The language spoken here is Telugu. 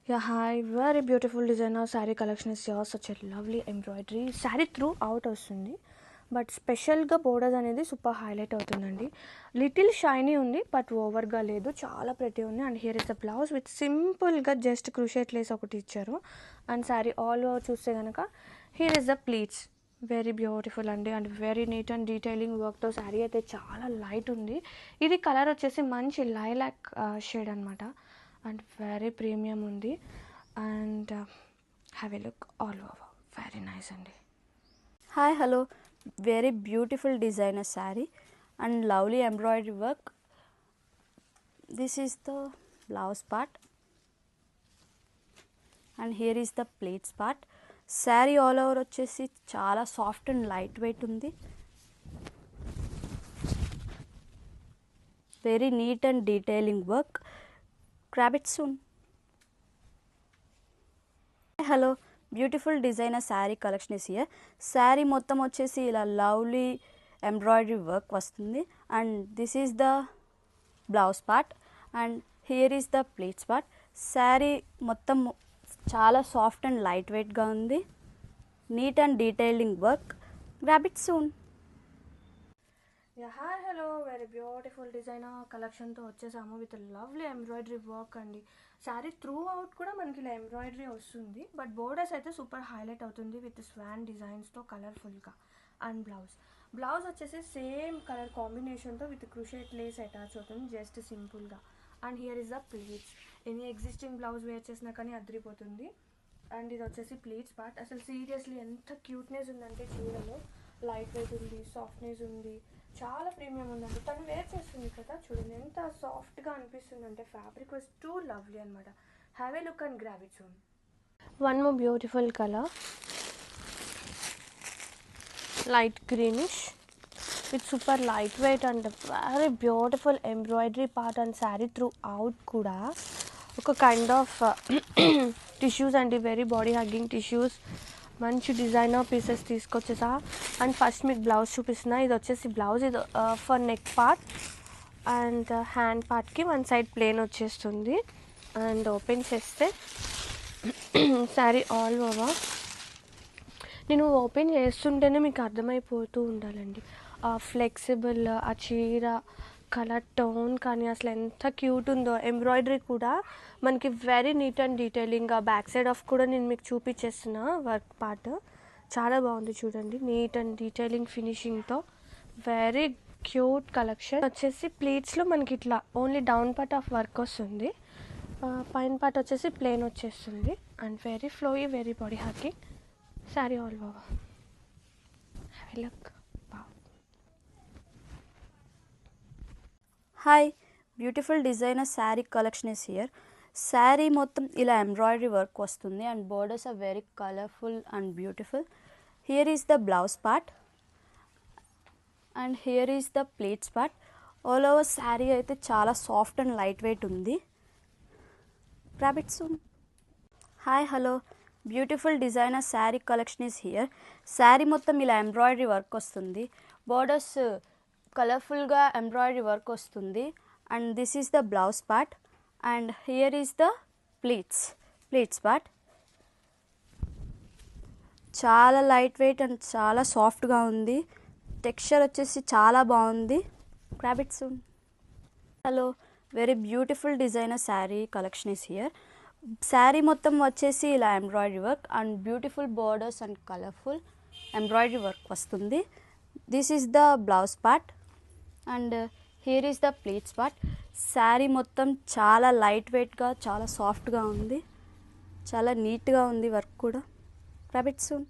Yeah, hi. Very beautiful designer saree collection is yours. Such a lovely embroidery. Saree throughout వస్తుంది బట్ స్పెషల్గా బోర్డర్స్ అనేది సూపర్ హైలైట్ అవుతుందండి. లిటిల్ షైనీ ఉంది బట్ ఓవర్గా లేదు, చాలా ప్రతి ఉంది. And here is the blouse with సింపుల్గా జస్ట్ క్రూషియేట్ లేస్ ఒకటి ఇచ్చారు. అండ్ శారీ ఆల్ ఓవర్ చూస్తే కనుక here is the pleats, very beautiful అండి. And very neat and detailing వర్క్తో శారీ అయితే చాలా లైట్ ఉంది. ఇది కలర్ వచ్చేసి మంచి లైలాక్ షేడ్ అనమాట. అండ్ వెరీ ప్రీమియం ఉంది. And have a look all over, very nice అండి. Hi, hello. Very beautiful designer saree and lovely embroidery work. This is the blouse part and here is the pleats part. Saree all over వచ్చేసి చాలా సాఫ్ట్ అండ్ లైట్ వెయిట్ ఉంది. Very neat and detailing work. Grab it soon. Hi, hello. Beautiful designer sari collection is here. Sari మొత్తం వచ్చేసి ఇలా లవ్లీ ఎంబ్రాయిడరీ వర్క్ వస్తుంది. And this is the blouse part and here is the pleats part. Sari మొత్తం చాలా సాఫ్ట్ అండ్ లైట్ వెయిట్గా ఉంది. Neat and detailing work. Grab it soon. Hi hello, very beautiful designer కలెక్షన్తో వచ్చేసాము విత్ లవ్లీ ఎంబ్రాయిడరీ వర్క్ అండి. శారీ త్రూ అవుట్ కూడా మనకి ఇలా ఎంబ్రాయిడరీ వస్తుంది బట్ బోర్డర్స్ అయితే సూపర్ హైలైట్ అవుతుంది విత్ స్వాన్ డిజైన్స్తో కలర్ఫుల్గా. అండ్ బ్లౌజ్ వచ్చేసి సేమ్ కలర్ కాంబినేషన్తో విత్ క్రూషియేట్ లేస్ అటాచ్ అవుతుంది జస్ట్ సింపుల్గా. And here is the pleats. Any existing blouse wear చేసినా కానీ అదిరిపోతుంది. అండ్ ఇది వచ్చేసి ప్లీట్స్ పార్ట్. అసలు సీరియస్లీ ఎంత క్యూట్నెస్ ఉందంటే చీరలో, లైట్ వెయిట్ ఉంది, సాఫ్ట్నెస్ ఉంది, చాలా ప్రీమియం ఉందండి. తను వేర్ చేస్తుంది కదా, చూడండి ఎంత సాఫ్ట్గా అనిపిస్తుంది అంటే ఫ్యాబ్రిక్ వాజ్ టూ లవ్లీ అనమాట. Have a look and grab it soon. One more beautiful colour, light greenish with super light weight and very beautiful embroidery part. And sari through out కూడా ఒక కైండ్ ఆఫ్ టిష్యూస్ అండి, వెరీ బాడీ హగ్గింగ్ టిష్యూస్, మంచి డిజైనర్ పీసెస్ తీసుకొచ్చేసా. అండ్ ఫస్ట్ మీకు బ్లౌజ్ చూపిస్తున్నా. ఇది వచ్చేసి బ్లౌజ్, ఇది for neck part and hand పార్ట్కి వన్ సైడ్ ప్లేన్ వచ్చేస్తుంది. అండ్ ఓపెన్ చేస్తే శారీ ఆల్ ఓవర్. నేను ఓపెన్ చేస్తుంటేనే మీకు అర్థమైపోతూ ఉండాలండి ఫ్లెక్సిబుల్, ఆ చీర కలర్ టోన్ కానీ అసలు ఎంత క్యూట్ ఉందో. ఎంబ్రాయిడరీ కూడా మనకి వెరీ నీట్ అండ్ డీటెయిలింగ్గా బ్యాక్ సైడ్ ఆఫ్ కూడా నేను మీకు చూపించేస్తున్నా వర్క్ పార్ట్. చాలా బాగుంది చూడండి, నీట్ అండ్ డీటెయిలింగ్ ఫినిషింగ్తో వెరీ క్యూట్ కలెక్షన్. వచ్చేసి ప్లీట్స్లో మనకి ఇట్లా only down part of work వస్తుంది, పైన పార్ట్ వచ్చేసి ప్లేన్ వచ్చేస్తుంది. And very flowy, very body hugging sari all over. Have a look. Hi, beautiful designer sari collection is here. Sari మొత్తం ఇలా ఎంబ్రాయిడరీ వర్క్ వస్తుంది and borders are very colourful and beautiful. Here is the blouse part and here is the pleats part. All over sari అయితే చాలా సాఫ్ట్ అండ్ లైట్ వెయిట్ ఉంది. Grab it soon. Hi hello, beautiful designer sari collection is here. Sari మొత్తం ఇలా ఎంబ్రాయిడరీ వర్క్ వస్తుంది, బోర్డర్స్ కలర్ఫుల్గా ఎంబ్రాయిడరీ వర్క్ వస్తుంది. And this is the blouse part and here is the pleats part. చాలా లైట్ వెయిట్ అండ్ చాలా సాఫ్ట్గా ఉంది. టెక్స్చర్ వచ్చేసి చాలా బాగుంది. Grab it soon. Hello, very beautiful designer sari collection is here. Sari మొత్తం వచ్చేసి ఇలా embroidery work and beautiful borders and colourful embroidery work వస్తుంది. This is the blouse part and here is the pleats part. Sari మొత్తం చాలా లైట్ వెయిట్గా, చాలా సాఫ్ట్గా ఉంది, చాలా నీట్గా ఉంది వర్క్ కూడా. Grab it soon.